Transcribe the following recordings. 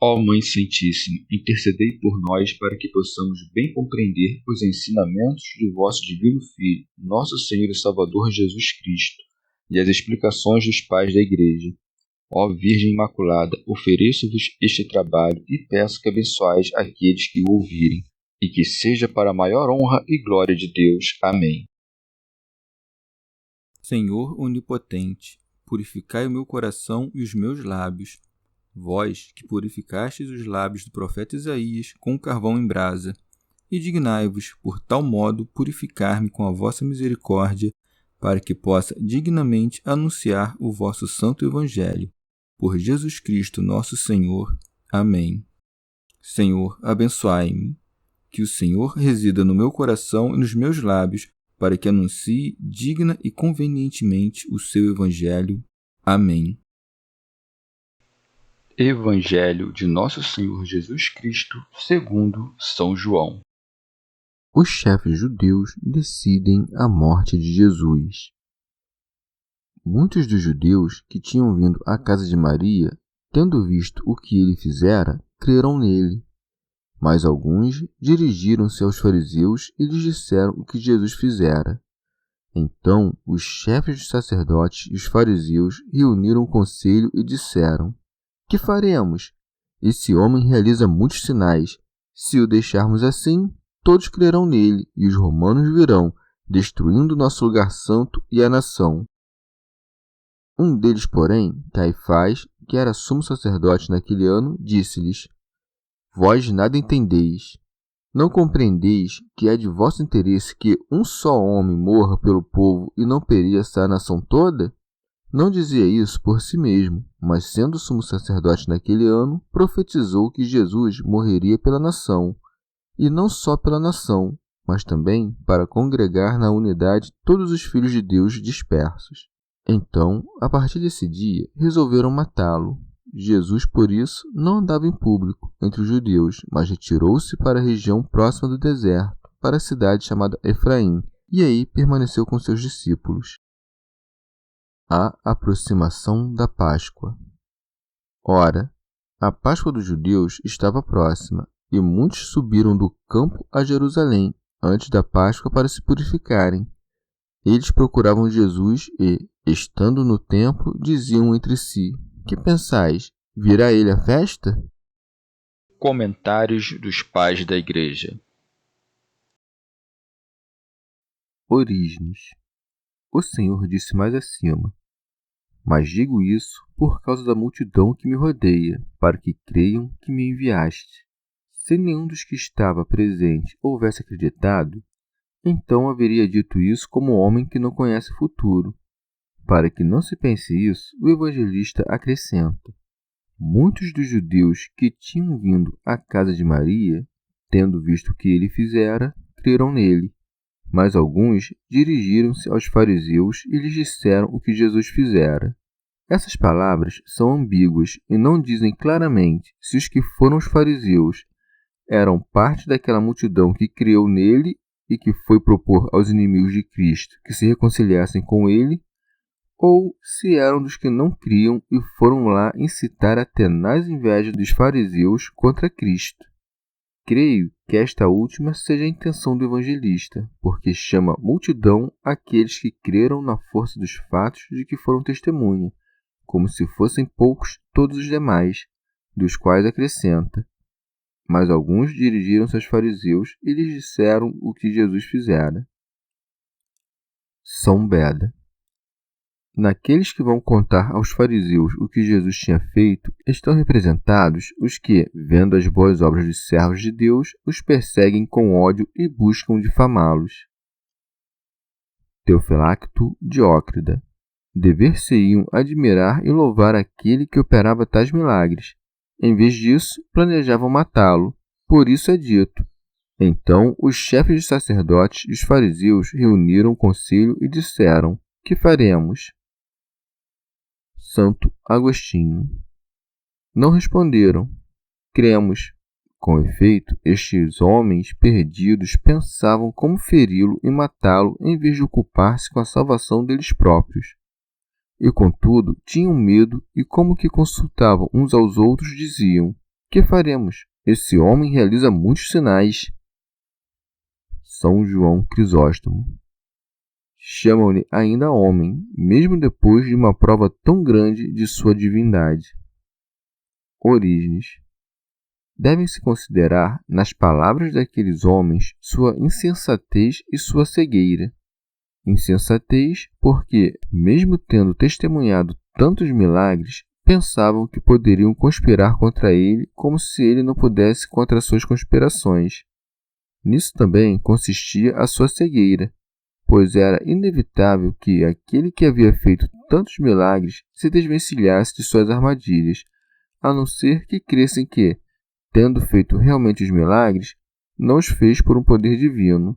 Ó Mãe Santíssima, intercedei por nós para que possamos bem compreender os ensinamentos de vosso Divino Filho, nosso Senhor e Salvador Jesus Cristo, e as explicações dos pais da Igreja. Ó Virgem Imaculada, ofereço-vos este trabalho e peço que abençoais aqueles que o ouvirem, e que seja para a maior honra e glória de Deus. Amém. Senhor onipotente, purificai o meu coração e os meus lábios. Vós, que purificastes os lábios do profeta Isaías com carvão em brasa, e dignai-vos, por tal modo, purificar-me com a vossa misericórdia, para que possa dignamente anunciar o vosso santo Evangelho. Por Jesus Cristo nosso Senhor. Amém. Senhor, abençoai-me. Que o Senhor resida no meu coração e nos meus lábios, para que anuncie digna e convenientemente o seu Evangelho. Amém. Evangelho de Nosso Senhor Jesus Cristo, segundo São João. Os chefes judeus decidem a morte de Jesus. Muitos dos judeus que tinham vindo à casa de Maria, tendo visto o que ele fizera, creram nele. Mas alguns dirigiram-se aos fariseus e lhes disseram o que Jesus fizera. Então os chefes dos sacerdotes e os fariseus reuniram o conselho e disseram: Que faremos? Esse homem realiza muitos sinais. Se o deixarmos assim, todos crerão nele, e os romanos virão, destruindo nosso lugar santo e a nação. Um deles, porém, Caifás, que era sumo sacerdote naquele ano, disse-lhes: Vós nada entendeis. Não compreendeis que é de vosso interesse que um só homem morra pelo povo e não pereça a nação toda? Não dizia isso por si mesmo, mas sendo sumo sacerdote naquele ano, profetizou que Jesus morreria pela nação, e não só pela nação, mas também para congregar na unidade todos os filhos de Deus dispersos. Então, a partir desse dia, resolveram matá-lo. Jesus, por isso, não andava em público entre os judeus, mas retirou-se para a região próxima do deserto, para a cidade chamada Efraim, e aí permaneceu com seus discípulos. A aproximação da Páscoa. Ora, a Páscoa dos judeus estava próxima, e muitos subiram do campo a Jerusalém antes da Páscoa para se purificarem. Eles procuravam Jesus e, estando no templo, diziam entre si: Que pensais? Virá ele à festa? Comentários dos pais da Igreja. Orígenes. O Senhor disse mais acima: Mas digo isso por causa da multidão que me rodeia, para que creiam que me enviaste. Se nenhum dos que estava presente houvesse acreditado, então haveria dito isso como homem que não conhece o futuro. Para que não se pense isso, o evangelista acrescenta: Muitos dos judeus que tinham vindo à casa de Maria, tendo visto o que ele fizera, creram nele. Mas alguns dirigiram-se aos fariseus e lhes disseram o que Jesus fizera. Essas palavras são ambíguas e não dizem claramente se os que foram os fariseus eram parte daquela multidão que creu nele e que foi propor aos inimigos de Cristo que se reconciliassem com ele, ou se eram dos que não criam e foram lá incitar a tenaz inveja dos fariseus contra Cristo. Creio que esta última seja a intenção do evangelista, porque chama multidão aqueles que creram na força dos fatos de que foram testemunha, como se fossem poucos todos os demais, dos quais acrescenta: Mas alguns dirigiram-se aos fariseus e lhes disseram o que Jesus fizera. São Beda. Naqueles que vão contar aos fariseus o que Jesus tinha feito, estão representados os que, vendo as boas obras dos servos de Deus, os perseguem com ódio e buscam difamá-los. Teofilacto Diócrida. Dever-se-iam admirar e louvar aquele que operava tais milagres. Em vez disso, planejavam matá-lo. Por isso é dito: Então os chefes dos sacerdotes e os fariseus reuniram o conselho e disseram: Que faremos? Santo Agostinho. Não responderam: Cremos. Com efeito, estes homens perdidos pensavam como feri-lo e matá-lo em vez de ocupar-se com a salvação deles próprios. E, contudo, tinham medo e, como que consultavam uns aos outros, diziam: Que faremos? Esse homem realiza muitos sinais. São João Crisóstomo. Chamam-lhe ainda homem, mesmo depois de uma prova tão grande de sua divindade. Orígenes. Devem-se considerar, nas palavras daqueles homens, sua insensatez e sua cegueira. Insensatez porque, mesmo tendo testemunhado tantos milagres, pensavam que poderiam conspirar contra ele como se ele não pudesse contra suas conspirações. Nisso também consistia a sua cegueira, pois era inevitável que aquele que havia feito tantos milagres se desvencilhasse de suas armadilhas, a não ser que crescem que, tendo feito realmente os milagres, não os fez por um poder divino.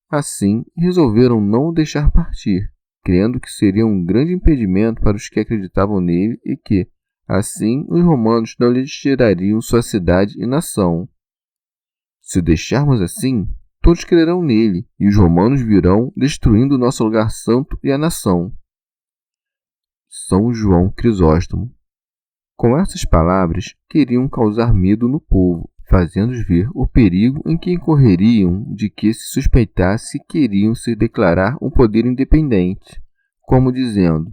Assim, resolveram não o deixar partir, crendo que seria um grande impedimento para os que acreditavam nele e que, assim, os romanos não lhes tirariam sua cidade e nação. Se o deixarmos assim, todos crerão nele, e os romanos virão, destruindo o nosso lugar santo e a nação. São João Crisóstomo. Com essas palavras, queriam causar medo no povo, fazendo-os ver o perigo em que incorreriam de que se suspeitasse que queriam se declarar um poder independente, como dizendo: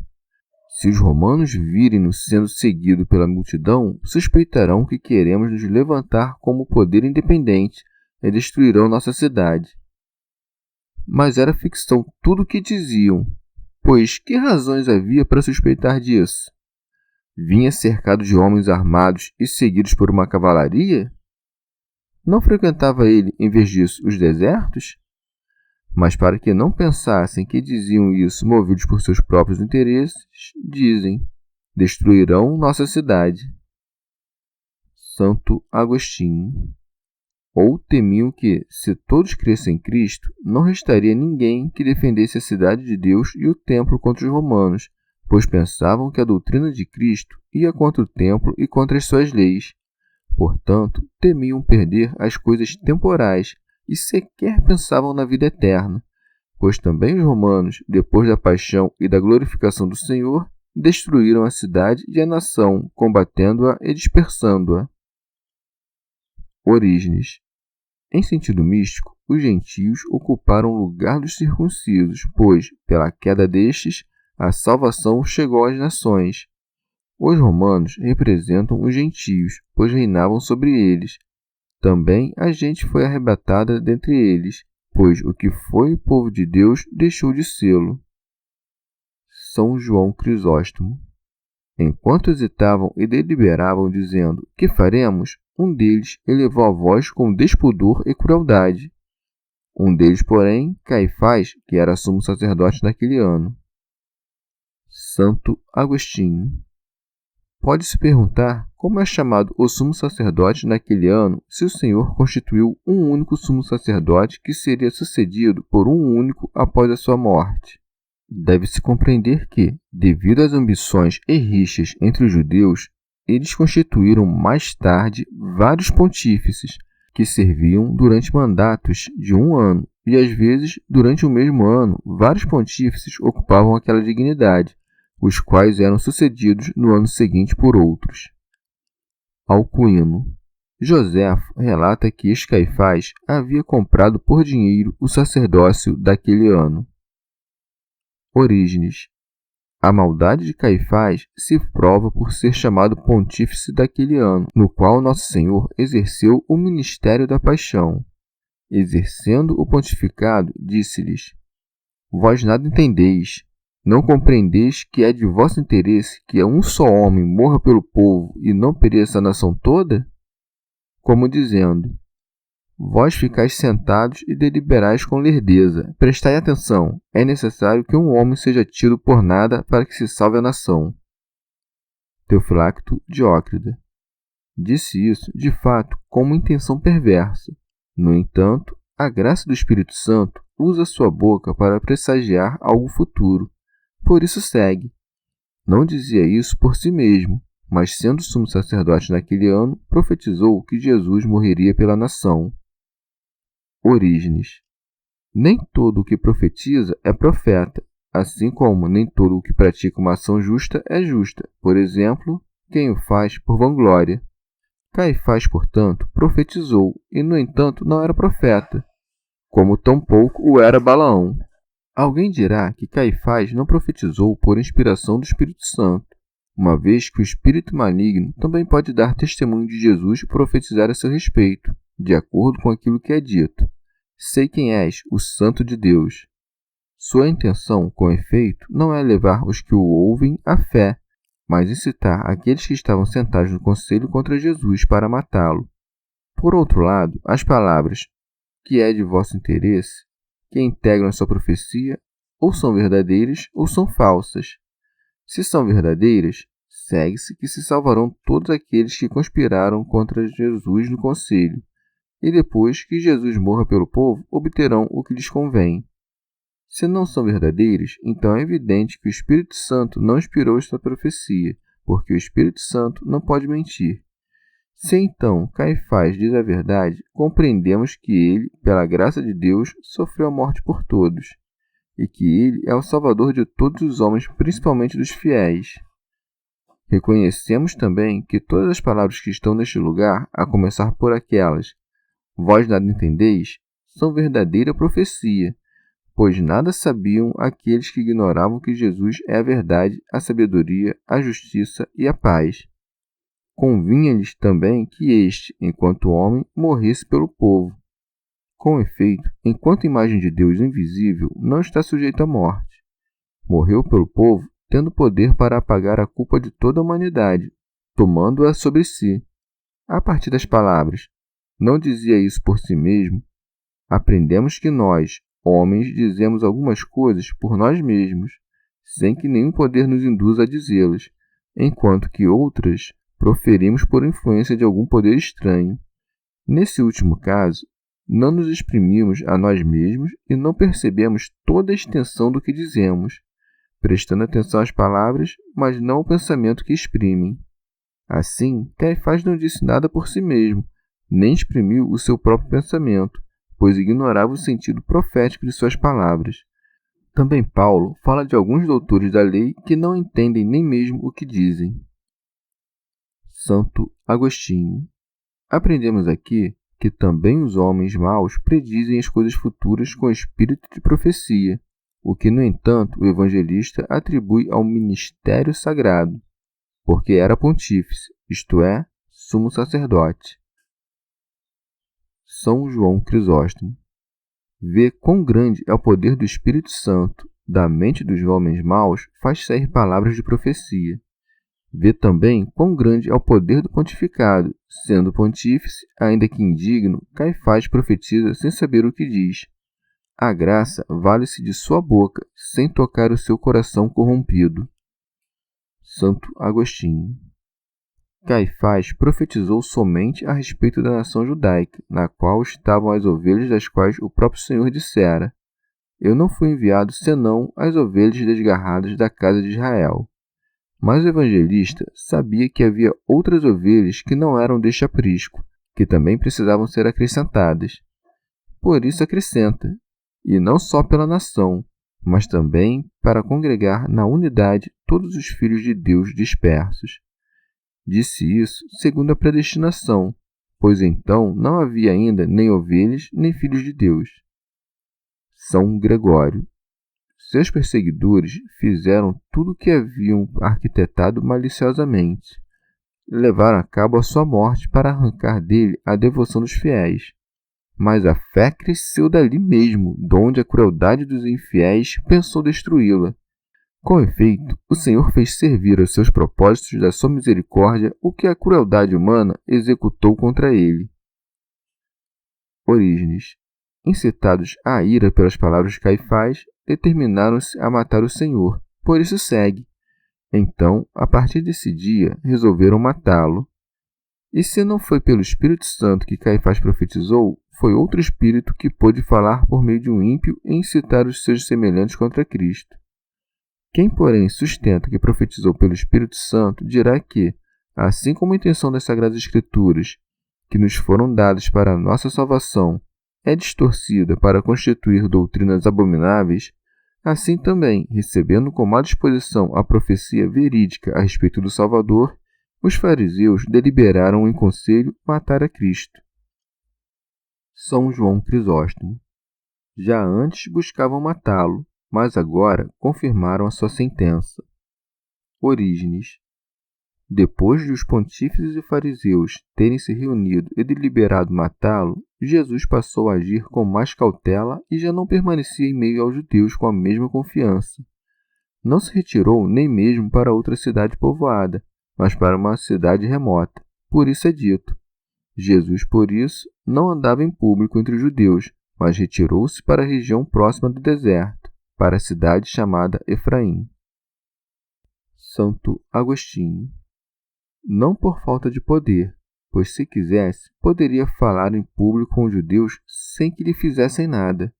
se os romanos virem-nos sendo seguido pela multidão, suspeitarão que queremos nos levantar como poder independente e destruirão nossa cidade. Mas era ficção tudo o que diziam, pois que razões havia para suspeitar disso? Vinha cercado de homens armados e seguidos por uma cavalaria? Não frequentava ele, em vez disso, os desertos? Mas para que não pensassem que diziam isso movidos por seus próprios interesses, dizem: destruirão nossa cidade. Santo Agostinho. Ou temiam que, se todos crescem em Cristo, não restaria ninguém que defendesse a cidade de Deus e o templo contra os romanos, pois pensavam que a doutrina de Cristo ia contra o templo e contra as suas leis. Portanto, temiam perder as coisas temporais e sequer pensavam na vida eterna, pois também os romanos, depois da paixão e da glorificação do Senhor, destruíram a cidade e a nação, combatendo-a e dispersando-a. Orígenes. Em sentido místico, os gentios ocuparam o lugar dos circuncisos, pois, pela queda destes, a salvação chegou às nações. Os romanos representam os gentios, pois reinavam sobre eles. Também a gente foi arrebatada dentre eles, pois o que foi povo de Deus deixou de sê-lo. São João Crisóstomo. Enquanto hesitavam e deliberavam, dizendo: que faremos? Um deles elevou a voz com despudor e crueldade. Um deles, porém, Caifás, que era sumo sacerdote naquele ano. Santo Agostinho. Pode-se perguntar como é chamado o sumo sacerdote naquele ano se o Senhor constituiu um único sumo sacerdote que seria sucedido por um único após a sua morte. Deve-se compreender que, devido às ambições e rixas entre os judeus, eles constituíram mais tarde vários pontífices que serviam durante mandatos de um ano e, às vezes, durante o mesmo ano, vários pontífices ocupavam aquela dignidade, os quais eram sucedidos no ano seguinte por outros. Alcuino. Joséfo relata que este Caifás havia comprado por dinheiro o sacerdócio daquele ano. Orígenes. A maldade de Caifás se prova por ser chamado pontífice daquele ano, no qual Nosso Senhor exerceu o ministério da paixão. Exercendo o pontificado, disse-lhes: vós nada entendeis. Não compreendeis que é de vosso interesse que um só homem morra pelo povo e não pereça a nação toda? Como dizendo: vós ficais sentados e deliberais com lerdeza. Prestai atenção, é necessário que um homem seja tido por nada para que se salve a nação. Teofilacto Diócrida. Disse isso, de fato, com uma intenção perversa. No entanto, a graça do Espírito Santo usa sua boca para pressagiar algo futuro. Por isso segue. Não dizia isso por si mesmo, mas sendo sumo sacerdote naquele ano, profetizou que Jesus morreria pela nação. Orígenes. Nem todo o que profetiza é profeta, assim como nem todo o que pratica uma ação justa é justa. Por exemplo, quem o faz por vanglória. Caifás, portanto, profetizou, e no entanto não era profeta, como tampouco o era Balaão. Alguém dirá que Caifás não profetizou por inspiração do Espírito Santo, uma vez que o espírito maligno também pode dar testemunho de Jesus e profetizar a seu respeito, de acordo com aquilo que é dito. Sei quem és, o Santo de Deus. Sua intenção, com efeito, não é levar os que o ouvem à fé, mas incitar aqueles que estavam sentados no conselho contra Jesus para matá-lo. Por outro lado, as palavras que é de vosso interesse, que integram a sua profecia, ou são verdadeiras ou são falsas. Se são verdadeiras, segue-se que se salvarão todos aqueles que conspiraram contra Jesus no conselho, e depois que Jesus morra pelo povo, obterão o que lhes convém. Se não são verdadeiras, então é evidente que o Espírito Santo não inspirou esta profecia, porque o Espírito Santo não pode mentir. Se então Caifás diz a verdade, compreendemos que ele, pela graça de Deus, sofreu a morte por todos, e que ele é o Salvador de todos os homens, principalmente dos fiéis. Reconhecemos também que todas as palavras que estão neste lugar, a começar por aquelas vós nada entendeis, são verdadeira profecia, pois nada sabiam aqueles que ignoravam que Jesus é a verdade, a sabedoria, a justiça e a paz. Convinha-lhes também que este, enquanto homem, morresse pelo povo. Com efeito, enquanto imagem de Deus invisível, não está sujeito à morte. Morreu pelo povo, tendo poder para apagar a culpa de toda a humanidade, tomando-a sobre si. A partir das palavras, não dizia isso por si mesmo, aprendemos que nós, homens, dizemos algumas coisas por nós mesmos, sem que nenhum poder nos induza a dizê-las, enquanto que outras proferimos por influência de algum poder estranho. Nesse último caso, não nos exprimimos a nós mesmos e não percebemos toda a extensão do que dizemos, prestando atenção às palavras, mas não ao pensamento que exprimem. Assim, Caifás não disse nada por si mesmo, nem exprimiu o seu próprio pensamento, pois ignorava o sentido profético de suas palavras. Também Paulo fala de alguns doutores da lei que não entendem nem mesmo o que dizem. Santo Agostinho. Aprendemos aqui que também os homens maus predizem as coisas futuras com espírito de profecia, o que, no entanto, o evangelista atribui ao ministério sagrado, porque era pontífice, isto é, sumo sacerdote. São João Crisóstomo. Vê quão grande é o poder do Espírito Santo, da mente dos homens maus faz sair palavras de profecia. Vê também quão grande é o poder do pontificado, sendo pontífice, ainda que indigno, Caifás profetiza sem saber o que diz. A graça vale-se de sua boca, sem tocar o seu coração corrompido. Santo Agostinho. Caifás profetizou somente a respeito da nação judaica, na qual estavam as ovelhas das quais o próprio Senhor dissera: Eu não fui enviado senão às ovelhas desgarradas da casa de Israel. Mas o evangelista sabia que havia outras ovelhas que não eram deste aprisco, que também precisavam ser acrescentadas. Por isso acrescenta, e não só pela nação, mas também para congregar na unidade todos os filhos de Deus dispersos. Disse isso segundo a predestinação, pois então não havia ainda nem ovelhas nem filhos de Deus. São Gregório. Seus perseguidores fizeram tudo o que haviam arquitetado maliciosamente. Levaram a cabo a sua morte para arrancar dele a devoção dos fiéis. Mas a fé cresceu dali mesmo, donde a crueldade dos infiéis pensou destruí-la. Com efeito, o Senhor fez servir aos seus propósitos da sua misericórdia o que a crueldade humana executou contra ele. Orígenes. Incitados à ira pelas palavras de Caifás, determinaram-se a matar o Senhor, por isso segue. Então, a partir desse dia, resolveram matá-lo. E se não foi pelo Espírito Santo que Caifás profetizou, foi outro espírito que pôde falar por meio de um ímpio e incitar os seus semelhantes contra Cristo. Quem, porém, sustenta que profetizou pelo Espírito Santo, dirá que, assim como a intenção das Sagradas Escrituras, que nos foram dadas para a nossa salvação, é distorcida para constituir doutrinas abomináveis, assim também, recebendo com má disposição a profecia verídica a respeito do Salvador, os fariseus deliberaram em conselho matar a Cristo. São João Crisóstomo. Já antes buscavam matá-lo, mas agora confirmaram a sua sentença. Orígenes. Depois de os pontífices e fariseus terem se reunido e deliberado matá-lo, Jesus passou a agir com mais cautela e já não permanecia em meio aos judeus com a mesma confiança. Não se retirou nem mesmo para outra cidade povoada, mas para uma cidade remota. Por isso é dito: Jesus, por isso, não andava em público entre os judeus, mas retirou-se para a região próxima do deserto, para a cidade chamada Efraim. Santo Agostinho. Não por falta de poder, pois se quisesse, poderia falar em público com os judeus sem que lhe fizessem nada,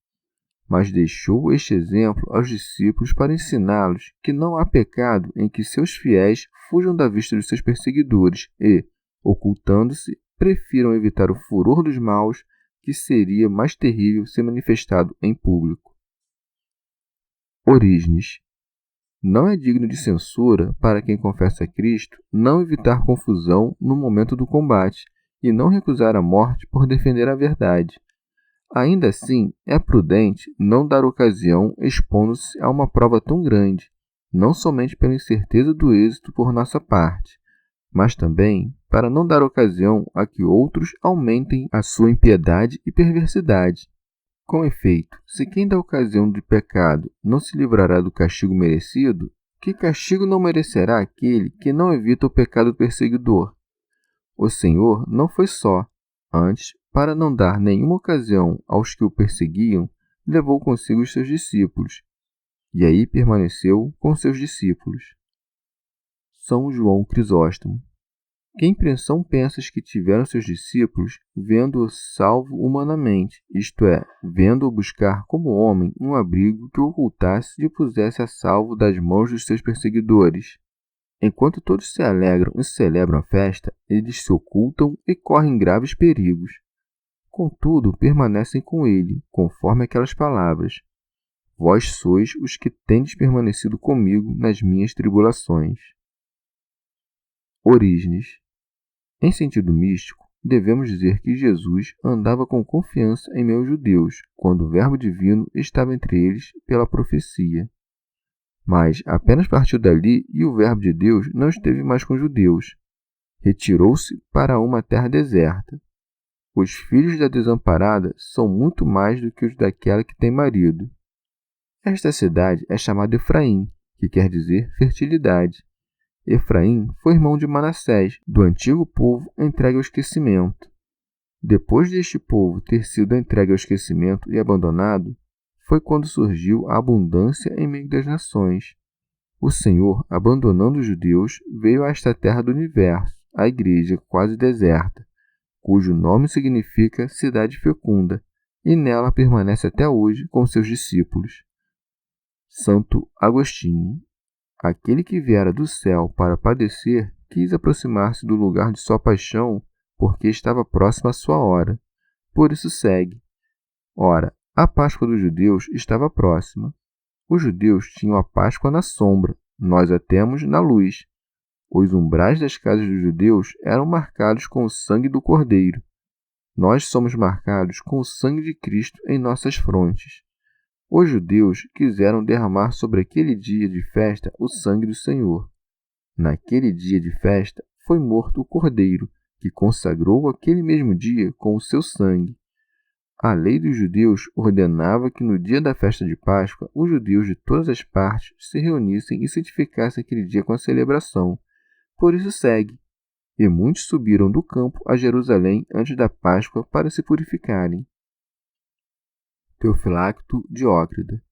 mas deixou este exemplo aos discípulos para ensiná-los que não há pecado em que seus fiéis fujam da vista dos seus perseguidores e, ocultando-se, prefiram evitar o furor dos maus, que seria mais terrível ser manifestado em público. Orígenes. Não é digno de censura para quem confessa a Cristo não evitar confusão no momento do combate e não recusar a morte por defender a verdade. Ainda assim, é prudente não dar ocasião expondo-se a uma prova tão grande, não somente pela incerteza do êxito por nossa parte, mas também para não dar ocasião a que outros aumentem a sua impiedade e perversidade. Com efeito, se quem dá ocasião de pecado não se livrará do castigo merecido, que castigo não merecerá aquele que não evita o pecado do perseguidor? O Senhor não foi só, antes, para não dar nenhuma ocasião aos que o perseguiam, levou consigo os seus discípulos, e aí permaneceu com seus discípulos. São João Crisóstomo. Que impressão pensas que tiveram seus discípulos vendo-o salvo humanamente, isto é, vendo-o buscar como homem um abrigo que o ocultasse e o pusesse a salvo das mãos dos seus perseguidores? Enquanto todos se alegram e celebram a festa, eles se ocultam e correm graves perigos. Contudo, permanecem com ele, conforme aquelas palavras: Vós sois os que tendes permanecido comigo nas minhas tribulações. Orígenes. Em sentido místico, devemos dizer que Jesus andava com confiança em meus judeus, quando o Verbo divino estava entre eles pela profecia. Mas apenas partiu dali e o Verbo de Deus não esteve mais com os judeus. Retirou-se para uma terra deserta. Os filhos da desamparada são muito mais do que os daquela que tem marido. Esta cidade é chamada Efraim, que quer dizer fertilidade. Efraim foi irmão de Manassés, do antigo povo entregue ao esquecimento. Depois deste povo ter sido entregue ao esquecimento e abandonado, foi quando surgiu a abundância em meio das nações. O Senhor, abandonando os judeus, veio a esta terra do universo, a igreja quase deserta, cujo nome significa cidade fecunda, e nela permanece até hoje com seus discípulos. Santo Agostinho. Aquele que viera do céu para padecer quis aproximar-se do lugar de sua paixão, porque estava próxima a sua hora. Por isso segue. Ora, a Páscoa dos judeus estava próxima. Os judeus tinham a Páscoa na sombra, nós a temos na luz. Os umbrais das casas dos judeus eram marcados com o sangue do Cordeiro. Nós somos marcados com o sangue de Cristo em nossas frontes. Os judeus quiseram derramar sobre aquele dia de festa o sangue do Senhor. Naquele dia de festa foi morto o Cordeiro, que consagrou aquele mesmo dia com o seu sangue. A lei dos judeus ordenava que no dia da festa de Páscoa os judeus de todas as partes se reunissem e santificassem aquele dia com a celebração. Por isso segue. E muitos subiram do campo a Jerusalém antes da Páscoa para se purificarem. Teofilacto Diócrida.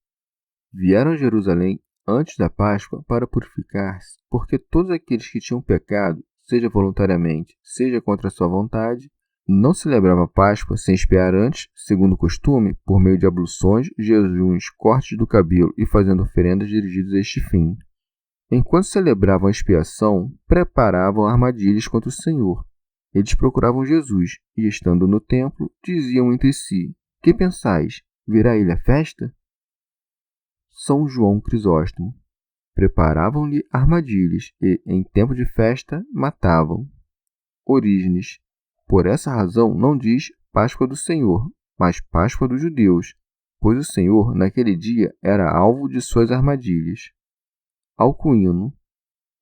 Vieram a Jerusalém antes da Páscoa para purificar-se, porque todos aqueles que tinham pecado, seja voluntariamente, seja contra a sua vontade, não celebravam a Páscoa sem expiar antes, segundo o costume, por meio de abluções, jejuns, cortes do cabelo e fazendo oferendas dirigidas a este fim. Enquanto celebravam a expiação, preparavam armadilhas contra o Senhor. Eles procuravam Jesus e, estando no templo, diziam entre si: Que pensais? Virá ele à festa? São João Crisóstomo. Preparavam-lhe armadilhas e, em tempo de festa, matavam. Orígenes, por essa razão, não diz Páscoa do Senhor, mas Páscoa dos judeus, pois o Senhor, naquele dia, era alvo de suas armadilhas. Alcuíno,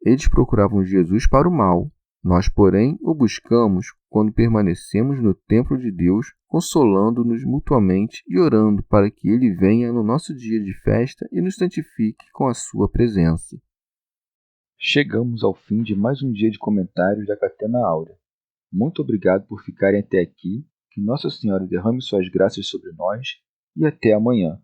eles procuravam Jesus para o mal. Nós, porém, o buscamos quando permanecemos no templo de Deus, consolando-nos mutuamente e orando para que ele venha no nosso dia de festa e nos santifique com a sua presença. Chegamos ao fim de mais um dia de comentários da Catena Áurea. Muito obrigado por ficarem até aqui, que Nossa Senhora derrame suas graças sobre nós e até amanhã.